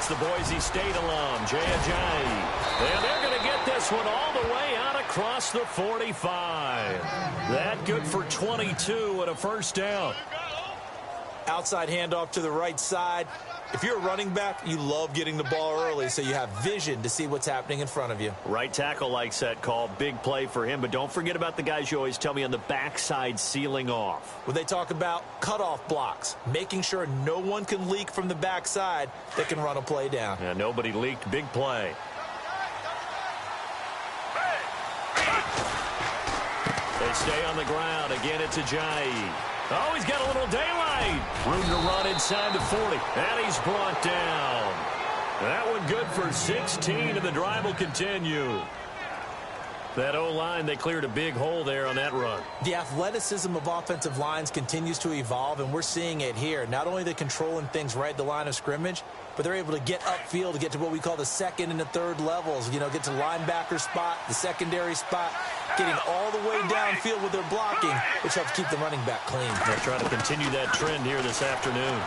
It's the Boise State alum, jaycazzz. And they're going to get this one all the way out across the 45. That good for 22 and a first down. Outside handoff to the right side. If you're a running back, you love getting the ball early so you have vision to see what's happening in front of you. Right tackle likes that call. Big play for him. But don't forget about the guys you always tell me on the backside sealing off. When they talk about cutoff blocks, making sure no one can leak from the backside that can run a play down. Yeah, nobody leaked. Big play. They stay on the ground. Again, it's Ajayi. Oh, he's got a little daylight. Room to run inside the 40. And he's brought down. That one good for 16, and the drive will continue. That O-line, they cleared a big hole there on that run. The athleticism of offensive lines continues to evolve, and we're seeing it here. Not only are they controlling things right at the line of scrimmage, but they're able to get upfield to get to what we call the second and the third levels. You know, get to linebacker spot, the secondary spot, getting all the way downfield with their blocking, which helps keep the running back clean. They're trying to continue that trend here this afternoon.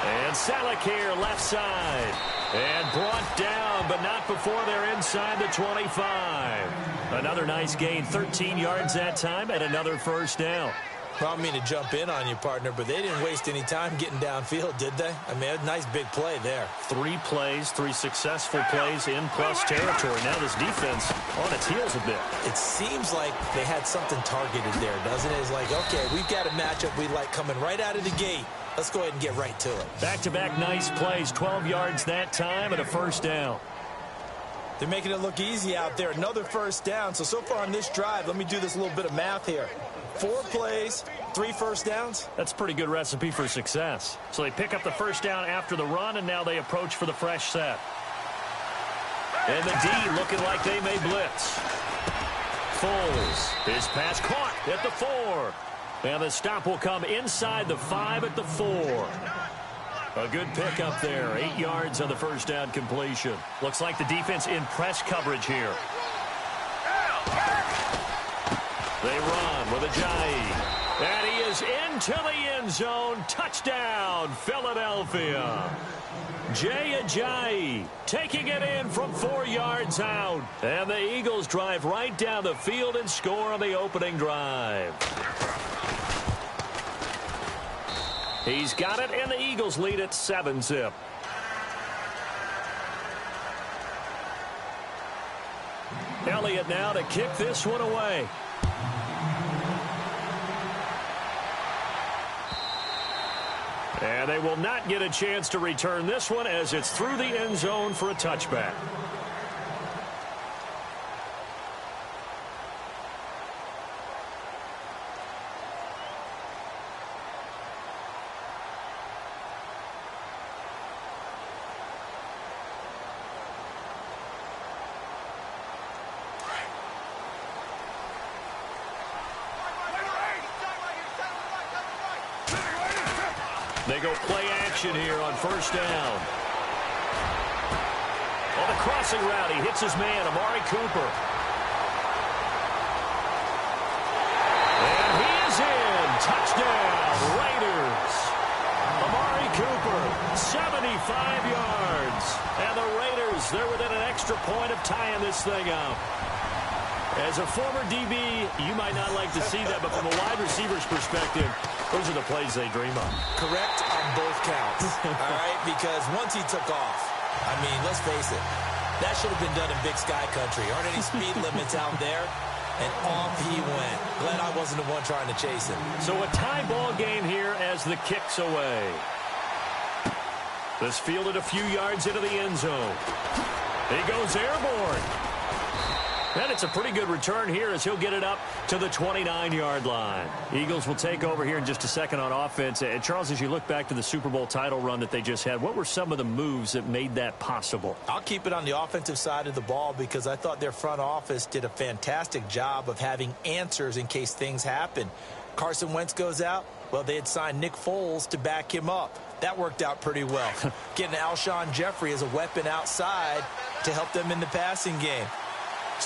And Salek here, left side. And brought down, but not before they're inside the 25. Another nice gain, 13 yards that time, and another first down. Well, I don't mean to jump in on you, partner, but they didn't waste any time getting downfield, did they? I mean, a nice big play there. 3 plays, 3 successful plays in plus territory. Now this defense on its heels a bit. It seems like they had something targeted there, doesn't it? It's like, okay, we've got a matchup we like coming right out of the gate. Let's go ahead and get right to it. Back-to-back nice plays, 12 yards that time and a first down. They're making it look easy out there. Another first down. So far on this drive, let me do this little bit of math here. 4 plays, 3 first downs. That's a pretty good recipe for success. So they pick up the first down after the run, and now they approach for the fresh set. And the D looking like they may blitz. Foles, his pass caught at the 4. And the stop will come inside the 5 at the 4. A good pickup there. 8 yards on the first down completion. Looks like the defense in press coverage here. They run with Ajayi. And he is into the end zone. Touchdown, Philadelphia. Ajayi taking it in from 4 yards out. And the Eagles drive right down the field and score on the opening drive. He's got it, and the Eagles lead at 7-zip. Elliott now to kick this one away. And they will not get a chance to return this one as it's through the end zone for a touchback. They go play action here on first down. On the crossing route, he hits his man, Amari Cooper. And he is in. Touchdown, Raiders. Amari Cooper, 75 yards. And the Raiders, they're within an extra point of tying this thing up. As a former DB, you might not like to see that, but from a wide receiver's perspective, those are the plays they dream of. Correct on both counts, all right? Because once he took off, I mean, let's face it, that should have been done in Big Sky Country. Aren't any speed limits out there? And off he went. Glad I wasn't the one trying to chase him. So a tie ball game here as the kick's away. This fielded a few yards into the end zone. He goes airborne. And it's a pretty good return here as he'll get it up to the 29-yard line. Eagles will take over here in just a second on offense. And Charles, as you look back to the Super Bowl title run that they just had, what were some of the moves that made that possible? I'll keep it on the offensive side of the ball because I thought their front office did a fantastic job of having answers in case things happen. Carson Wentz goes out. Well, they had signed Nick Foles to back him up. That worked out pretty well. Getting Alshon Jeffrey as a weapon outside to help them in the passing game.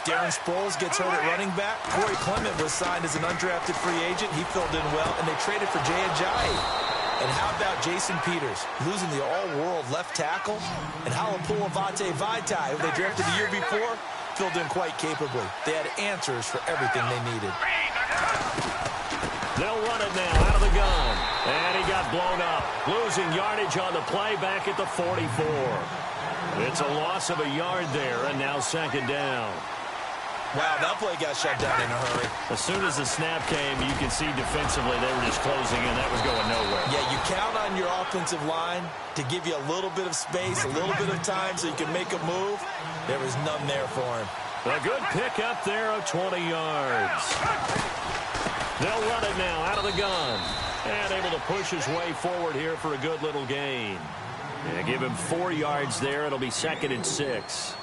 Darren Sproles gets hurt at running back. Corey Clement was signed as an undrafted free agent. He filled in well, and they traded for Jay Ajayi. And how about Jason Peters losing the all-world left tackle? And Halapoulivaati Vaitai, who they drafted the year before, filled in quite capably. They had answers for everything they needed. They'll run it now out of the gun. And he got blown up. Losing yardage on the play back at the 44. It's a loss of a yard there, and now second down. Wow, that play got shut down in a hurry. As soon as the snap came, you can see defensively they were just closing in. That was going nowhere. Yeah, you count on your offensive line to give you a little bit of space, a little bit of time so you can make a move. There was none there for him. A good pick up there of 20 yards. They'll run it now out of the gun. And able to push his way forward here for a good little gain. Yeah, give him 4 yards there. It'll be 2nd and 6.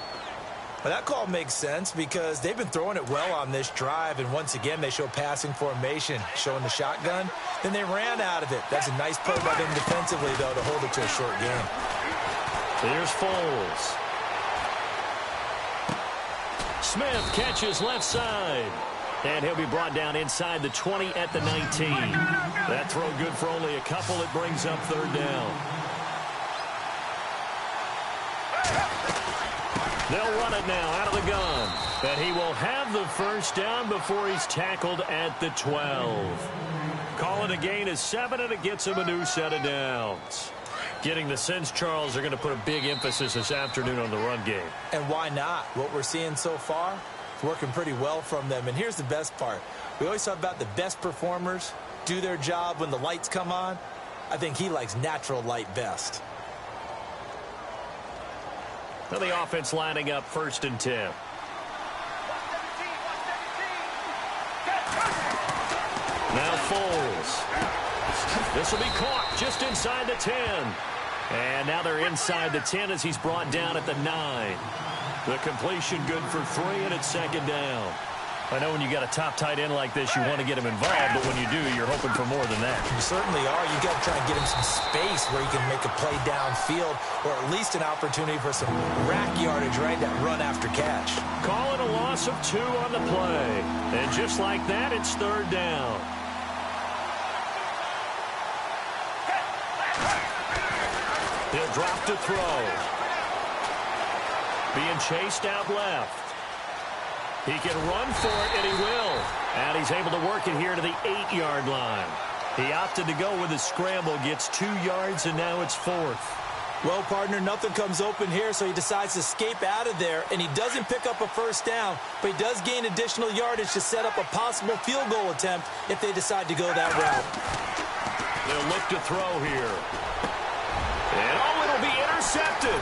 Well, that call makes sense because they've been throwing it well on this drive, and once again they show passing formation, showing the shotgun. Then they ran out of it. That's a nice play by them defensively, though, to hold it to a short game. Here's Foles. Smith catches left side. And he'll be brought down inside the 20 at the 19. That throw good for only a couple. It brings up 3rd down. They'll run it now out of the gun. And he will have the first down before he's tackled at the 12. Call it a gain of 7, and it gets him a new set of downs. Getting the sense, Charles, are going to put a big emphasis this afternoon on the run game. And why not? What we're seeing so far, it's working pretty well from them. And here's the best part. We always talk about the best performers do their job when the lights come on. I think he likes natural light best. Now the offense lining up 1st and 10. Now Foles. This will be caught just inside the 10. And now they're inside the 10 as he's brought down at the 9. The completion good for 3, and it's 2nd down. I know when you got a top tight end like this, you want to get him involved, but when you do, you're hoping for more than that. You certainly are. You got to try and get him some space where he can make a play downfield, or at least an opportunity for some rack yardage, right? That run after catch. Call it a loss of 2 on the play. And just like that, it's 3rd down. He'll drop to throw. Being chased out left. He can run for it, and he will. And he's able to work it here to the 8-yard line. He opted to go with a scramble, gets 2 yards, and now it's 4th. Well, partner, nothing comes open here, so he decides to escape out of there, and he doesn't pick up a first down, but he does gain additional yardage to set up a possible field goal attempt if they decide to go that route. They'll look to throw here. And, oh, it'll be intercepted.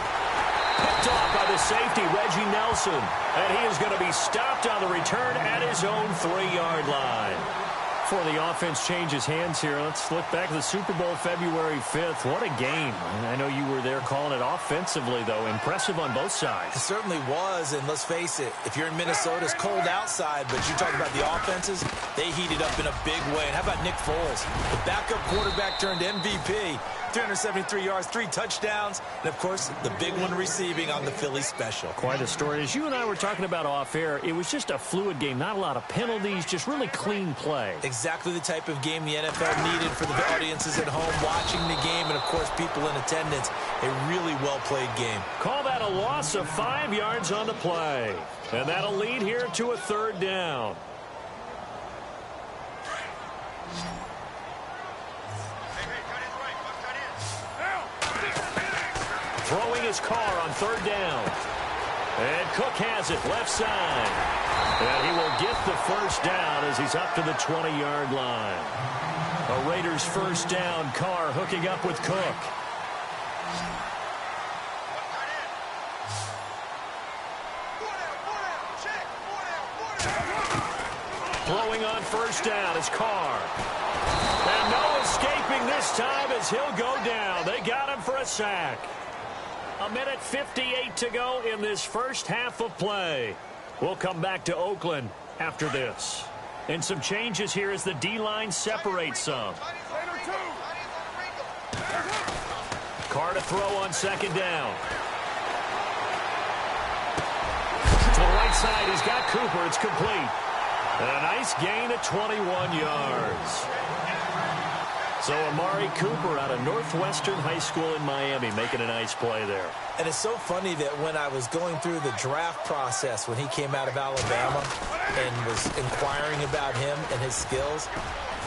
Picked off by the safety, Reggie Nelson. And he is going to be stopped on the return at his own 3-yard line. Before the offense changes hands here, let's look back at the Super Bowl February 5th. What a game. I know you were there calling it offensively, though. Impressive on both sides. It certainly was, and let's face it, if you're in Minnesota, it's cold outside, but you talk about the offenses, they heated up in a big way. And how about Nick Foles? The backup quarterback turned MVP. 373 yards, 3 touchdowns, and, of course, the big one receiving on the Philly special. Quite a story. As you and I were talking about off air, it was just a fluid game. Not a lot of penalties, just really clean play. Exactly the type of game the NFL needed for the audiences at home watching the game and, of course, people in attendance. A really well-played game. Call that a loss of 5 yards on the play. And that'll lead here to a 3rd down. Throwing his car on 3rd down. And Cook has it left side. And he will get the first down as he's up to the 20-yard line. A Raiders first down. Carr hooking up with Cook. Throwing on first down is Carr. And no escaping this time as he'll go down. They got him for a sack. 1:58 to go in this first half of play. We'll come back to Oakland after this. And some changes here as the D-line separates some. Carr to throw on 2nd down. To the right side, he's got Cooper. It's complete. And a nice gain of 21 yards. So Amari Cooper out of Northwestern High School in Miami making a nice play there. And it's so funny that when I was going through the draft process when he came out of Alabama and was inquiring about him and his skills,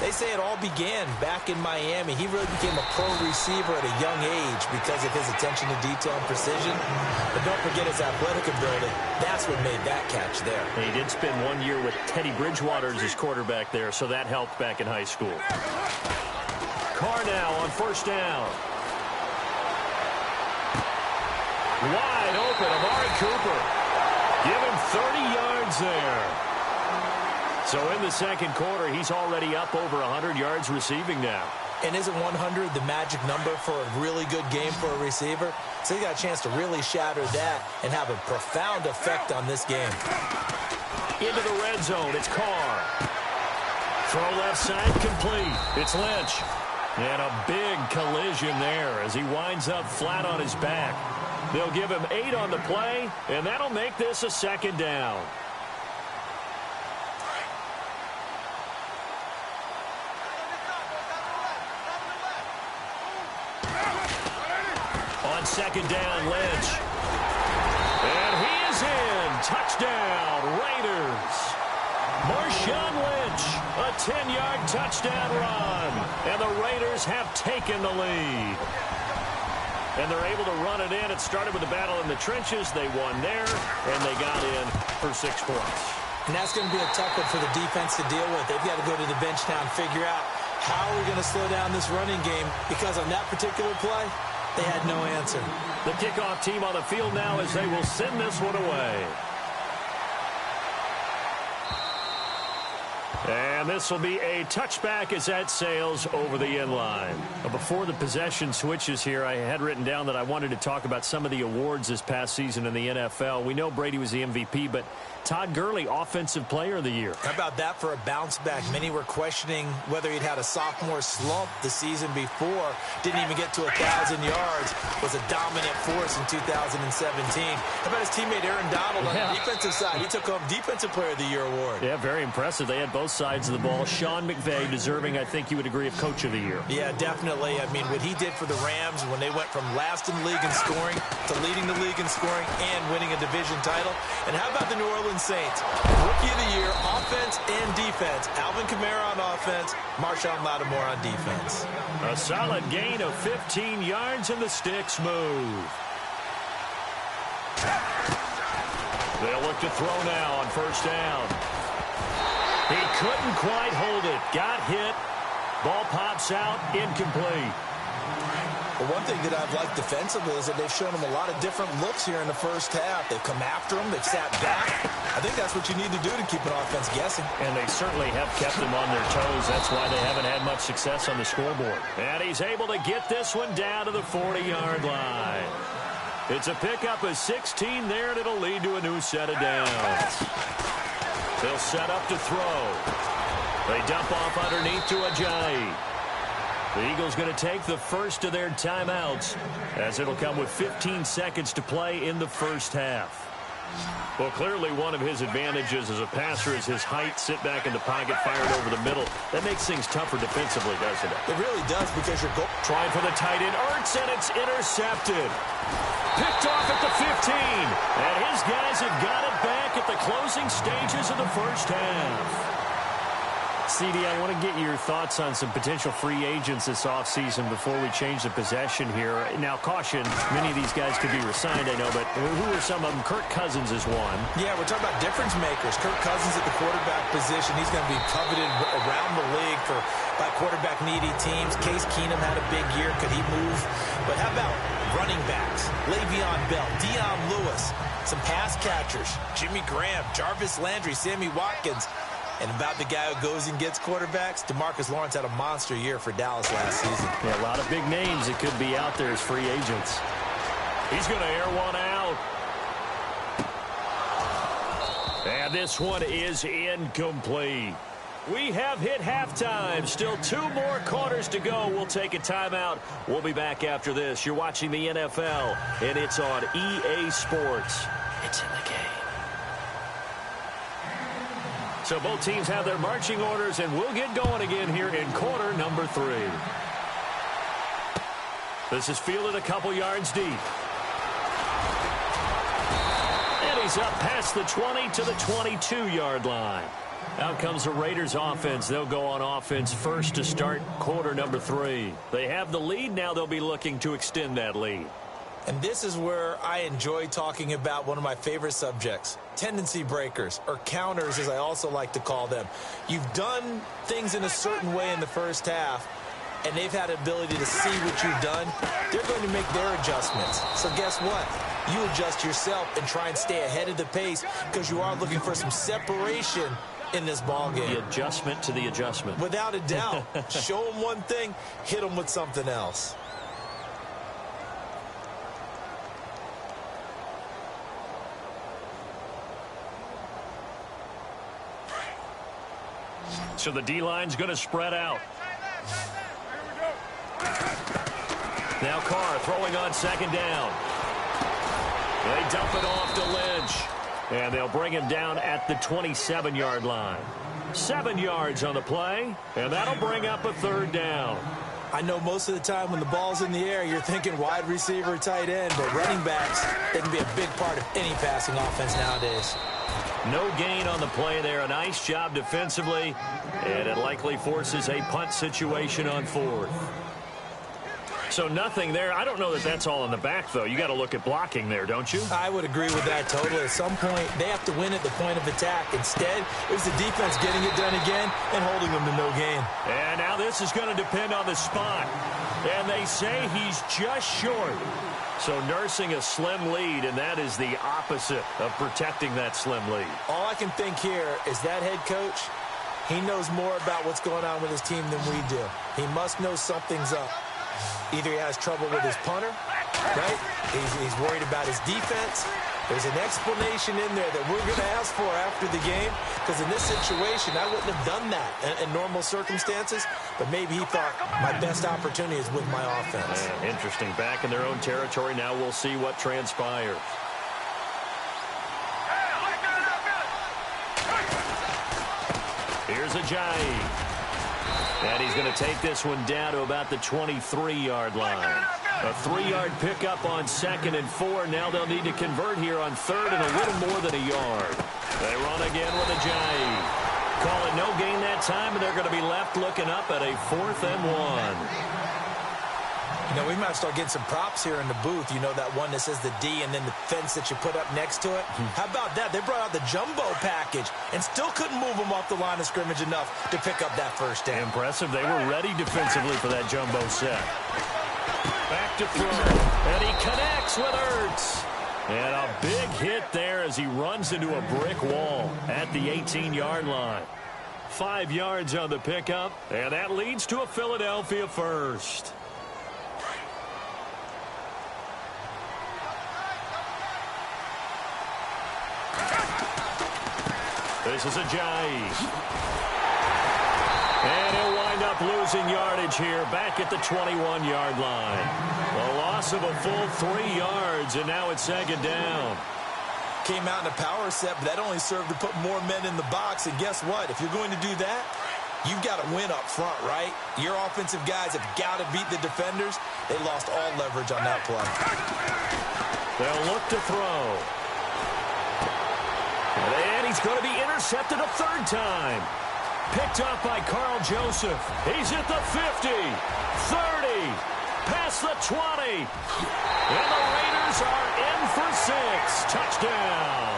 they say it all began back in Miami. He really became a pro receiver at a young age because of his attention to detail and precision. But don't forget his athletic ability. That's what made that catch there. He did spend 1 year with Teddy Bridgewater as his quarterback there, so that helped back in high school. Carr now on first down. Wide open, Amari Cooper. Give him 30 yards there. So in the second quarter, he's already up over 100 yards receiving now. And isn't 100 the magic number for a really good game for a receiver? So he got a chance to really shatter that and have a profound effect on this game. Into the red zone, it's Carr. Throw left side complete. It's Lynch. And a big collision there as he winds up flat on his back. They'll give him 8 on the play, and that'll make this a second down. On second down, Lynch. And he is in. Touchdown, Raiders. Marshawn Lynch, a 10-yard touchdown run. And the Raiders have taken the lead. And they're able to run it in. It started with a battle in the trenches. They won there, and they got in for 6 points. And that's going to be a tough one for the defense to deal with. They've got to go to the bench now and figure out how are we going to slow down this running game, because on that particular play, they had no answer. The kickoff team on the field now as they will send this one away. And this will be a touchback as that sails over the end line. Before the possession switches here, I had written down that I wanted to talk about some of the awards this past season in the NFL. We know Brady was the MVP, but Todd Gurley, Offensive Player of the Year. How about that for a bounce back? Many were questioning whether he'd had a sophomore slump the season before. Didn't even get to 1,000 yards. Was a dominant force in 2017. How about his teammate Aaron Donald on the defensive side? He took home Defensive Player of the Year award. Yeah, very impressive. They had both sides of the ball. Sean McVay deserving, I think you would agree, of Coach of the Year. Yeah, definitely. I mean, what he did for the Rams when they went from last in the league in scoring to leading the league in scoring and winning a division title. And how about the New Orleans Saints? Rookie of the Year, offense and defense. Alvin Kamara on offense, Marshawn Lattimore on defense. A solid gain of 15 yards and the sticks move. They'll look to throw now on first down. He couldn't quite hold it. Got hit. Ball pops out. Incomplete. Well, one thing that I've liked defensively is that they've shown him a lot of different looks here in the first half. They've come after him. They've sat back. I think that's what you need to do to keep an offense guessing. And they certainly have kept them on their toes. That's why they haven't had much success on the scoreboard. And he's able to get this one down to the 40-yard line. It's a pickup of 16 there, and it'll lead to a new set of downs. They'll set up to throw. They dump off underneath to Ajayi. The Eagles going to take the first of their timeouts as it'll come with 15 seconds to play in the first half. Well, clearly one of his advantages as a passer is his height. Sit back in the pocket, fired over the middle. That makes things tougher defensively, doesn't it? It really does, because you're trying for the tight end. Ertz, and it's intercepted. Picked off at the 15. And his guys have got it back at the closing stages of the first half. CD, I want to get your thoughts on some potential free agents this offseason before we change the possession here. Now, caution, many of these guys could be re-signed, I know, but who are some of them? Kirk Cousins is one. Yeah, we're talking about difference makers. Kirk Cousins at the quarterback position. He's going to be coveted around the league by quarterback-needy teams. Case Keenum had a big year. Could he move? But how about running backs? Le'Veon Bell, Dion Lewis, some pass catchers, Jimmy Graham, Jarvis Landry, Sammy Watkins. And about the guy who goes and gets quarterbacks, DeMarcus Lawrence had a monster year for Dallas last season. Yeah, a lot of big names that could be out there as free agents. He's going to air one out. And this one is incomplete. We have hit halftime. Still 2 more quarters to go. We'll take a timeout. We'll be back after this. You're watching the NFL, and it's on EA Sports. It's in the game. So both teams have their marching orders, and we'll get going again here in quarter number 3. This is fielded a couple yards deep. And he's up past the 20 to the 22-yard line. Out comes the Raiders offense. They'll go on offense first to start quarter number 3. They have the lead. Now they'll be looking to extend that lead. And this is where I enjoy talking about one of my favorite subjects, tendency breakers, or counters as I also like to call them. You've done things in a certain way in the first half, and they've had the ability to see what you've done. They're going to make their adjustments. So guess what? You adjust yourself and try and stay ahead of the pace because you are looking for some separation in this ball game. The adjustment to the adjustment. Without a doubt. Show them one thing, hit them with something else. So the D-line's going to spread out. Now Carr throwing on second down. They dump it off to Lynch. And they'll bring him down at the 27-yard line. 7 yards on the play, and that'll bring up a third down. I know most of the time when the ball's in the air, you're thinking wide receiver, tight end, but running backs, they can be a big part of any passing offense nowadays. No gain on the play there. A nice job defensively, and it likely forces a punt situation on 4th. So nothing there. I don't know that that's all in the back, though. You got to look at blocking there, don't you? I would agree with that totally. At some point, they have to win at the point of attack. Instead, it was the defense getting it done again and holding them to no gain. And now this is going to depend on the spot. And they say he's just short. So nursing a slim lead, and that is the opposite of protecting that slim lead. All I can think here is that head coach, he knows more about what's going on with his team than we do. He must know something's up. Either he has trouble with his punter, right? He's worried about his defense. There's an explanation in there that we're going to ask for after the game, because in this situation, I wouldn't have done that in normal circumstances, but maybe he thought my best opportunity is with my offense. Interesting. Back in their own territory. Now we'll see what transpires. Here's Ajayi. And he's going to take this one down to about the 23-yard line. A 3-yard pickup on 2nd and 4. Now they'll need to convert here on 3rd and a little more than a yard. They run again with Ajayi. Call it no gain that time, and they're going to be left looking up at a 4th and 1. You know, we might start getting some props here in the booth. You know, that one that says the D and then the fence that you put up next to it. How about that? They brought out the jumbo package and still couldn't move them off the line of scrimmage enough to pick up that first down. Impressive. They were ready defensively for that jumbo set. Back to throw. And he connects with Ertz. And a big hit there as he runs into a brick wall at the 18-yard line. 5 yards on the pickup, and that leads to a Philadelphia first. This is Ajayi. And he'll wind up losing yardage here back at the 21-yard line. A loss of a full 3 yards, and now it's 2nd down. Came out in a power set, but that only served to put more men in the box. And guess what? If you're going to do that, you've got to win up front, right? Your offensive guys have got to beat the defenders. They lost all leverage on that play. They'll look to throw. And he's going to be intercepted a 3rd time. Picked off by Carl Joseph. He's at the 50, 30, past the 20. And the Raiders are in for 6. Touchdown.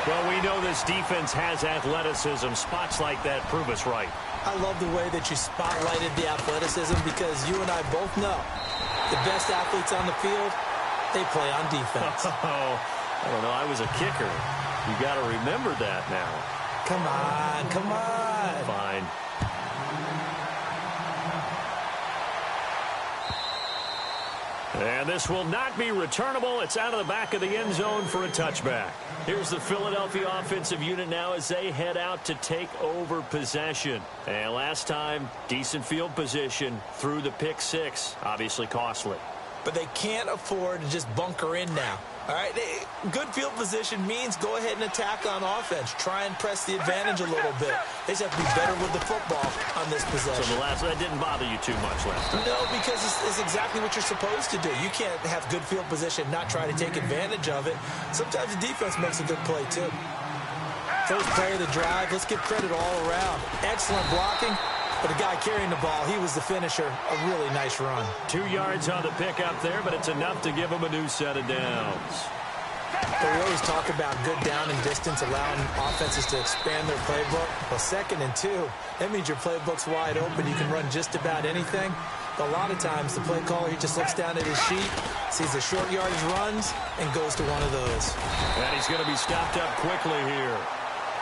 Well, we know this defense has athleticism. Spots like that prove us right. I love the way that you spotlighted the athleticism, because you and I both know the best athletes on the field, they play on defense. I don't know. I was a kicker. You got to remember that now. Come on, come on. Fine. And this will not be returnable. It's out of the back of the end zone for a touchback. Here's the Philadelphia offensive unit now as they head out to take over possession. And last time, decent field position through the pick 6. Obviously costly. but they can't afford to just bunker in now. All right, good field position means go ahead and attack on offense. Try and press the advantage a little bit. They just have to be better with the football on this possession. So the last that didn't bother you too much last time? No, because it's exactly what you're supposed to do. You can't have good field position, not try to take advantage of it. Sometimes the defense makes a good play, too. First play of the drive, let's give credit all around. Excellent blocking. But the guy carrying the ball, he was the finisher. A really nice run. 2 yards on the pickup there, but it's enough to give him a new set of downs. But we always talk about good down and distance, allowing offenses to expand their playbook. Well, 2nd and 2, that means your playbook's wide open. You can run just about anything. But a lot of times, the play caller, he just looks down at his sheet, sees the short yardage runs, and goes to one of those. And he's going to be stopped up quickly here.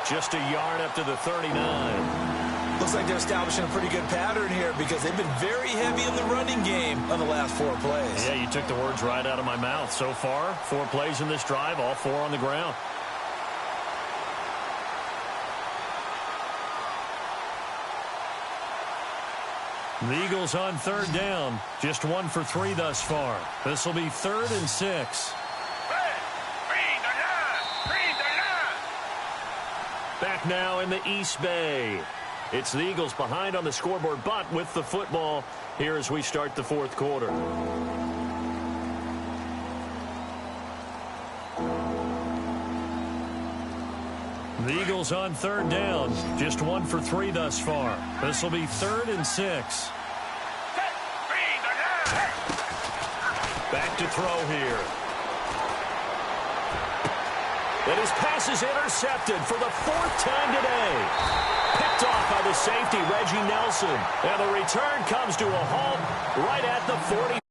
Just a yard up to the 39. Looks like they're establishing a pretty good pattern here because they've been very heavy in the running game on the last 4 plays. Yeah, you took the words right out of my mouth. So far, 4 plays in this drive, all 4 on the ground. The Eagles on 3rd down. Just 1 for 3 thus far. This will be 3rd and 6. Back now in the East Bay. It's the Eagles behind on the scoreboard, but with the football here as we start the 4th quarter. The Eagles on 3rd down. Just 1 for 3 thus far. This will be 3rd and 6. Back to throw here. And his pass is intercepted for the 4th time today. Picked off by the safety, Reggie Nelson. And the return comes to a halt right at the 40.